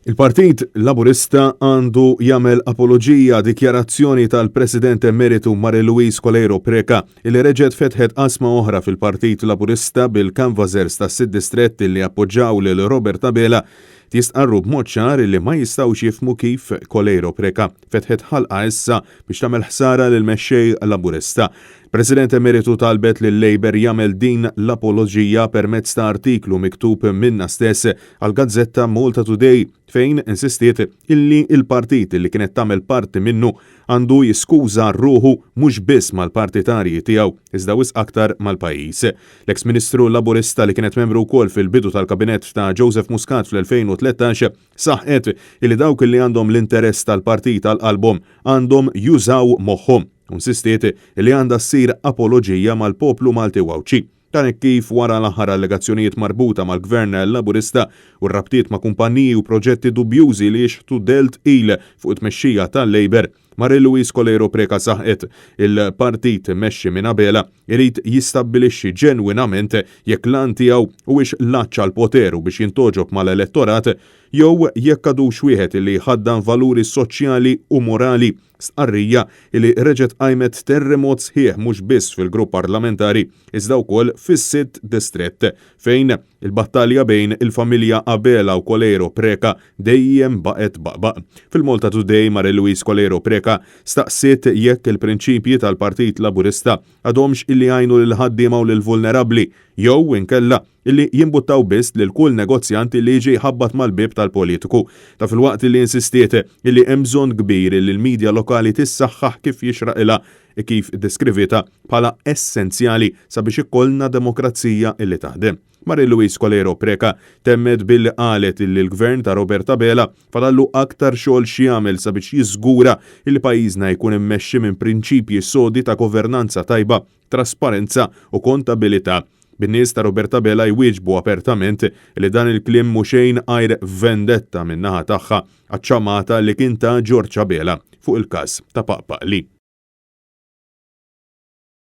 Il-Partit Laburista għandu jagħmel apoloġija dikjarazzjoni tal-President Emeritu Marie-Louise Colero Preca li reġgħet fetħet qasma oħra fil-Partit Laburista bil-canvassers tas-sitt distretti li appoġġaw lil Robert Abela tistqarru b'mod ċar li ma jistgħux jifhmu kif Colero Preca fetħet ħalqa issa biex tagħmel ħsara lil mexxej Laburista. President Emeritu talbet lil Labour jagħmel din l-apoloġija permezz ta' artiklu miktub minna stess għal-Gazzetta Malta Today fejn insistiet illi il-partit li kienet tagħmel parti minnu għandu jiskuża ruħu mhux biss mal-partitarji tiegħu iżda wisq aktar mal-pajjiż. L-eks Ministru Laburista li kienet membru wkoll fil-bidu tal-kabinett ta' Joseph Muscat fl-2013 saħqet illi dawk li għandhom l-interess tal-partit għal-qalbhom għandhom jużaw moħħhom. Insistiet li għandha ssir apoloġija mal-poplu Malti wawċi. Dan kif wara l-aħħar allegazzjonijiet marbuta mal-Gvern Laburista u r-rabtiet ma' kumpanniji u proġetti dubjużi li jixħtu delt il fuq it-mexxija tal-Labour, Marie-Louise Colero Preca saħqet il-partit mexxi minn Abela irid jistabbilixxi ġenwinament jekk lan tiegħu huwiex laċċa l-poteru biex jintoġob mal-elettorat jew jekk għadux wieħed li ħaddan valuri soċjali u morali stqarrija li reġgħet qajmet terremot sħiħ mhux biss fil-grupp parlamentari iżda wkoll fis-sitt distrett fejn il-battalja bejn il-familja Abela u Colero Preca dejjem baqgħet baqbaq. Fil-Malta Today Marie-Louise Colero Preca staqsiet jekk il-prinċipji tal-Partit Laburista għadhomx illi għajnu lil ħaddiema u lil vulnerabbli jew inkella illi jimbuttaw biss lil kull negozjanti li jiġi ħabbat mal-bib tal-politiku. Ta' filwaqt li insistiet illi hemm bżonn kbir li l-medja lokali tissaħħaħ kif jixraqilha kif deskrivita bħala essenzjali sabiex ikollna demokrazija illi taħdem. Marie-Louise Colero Preca temmed billi qalet illi l-Gvern ta' Robert Abela fadallu aktar xogħol x'jagħmel sabiex jiżgura il pajjiżna jkun immexxi minn prinċipji sodi ta' governanza tajba, trasparenza u kontabilità. Bin-nies ta' Robert Abela jwieġbu apertament li dan il-kliem mhu xejn għajr vendetta min-naħa tagħha għaċ-ċamata li kien ta' George Abela fuq il-każ ta' Paqpaqli.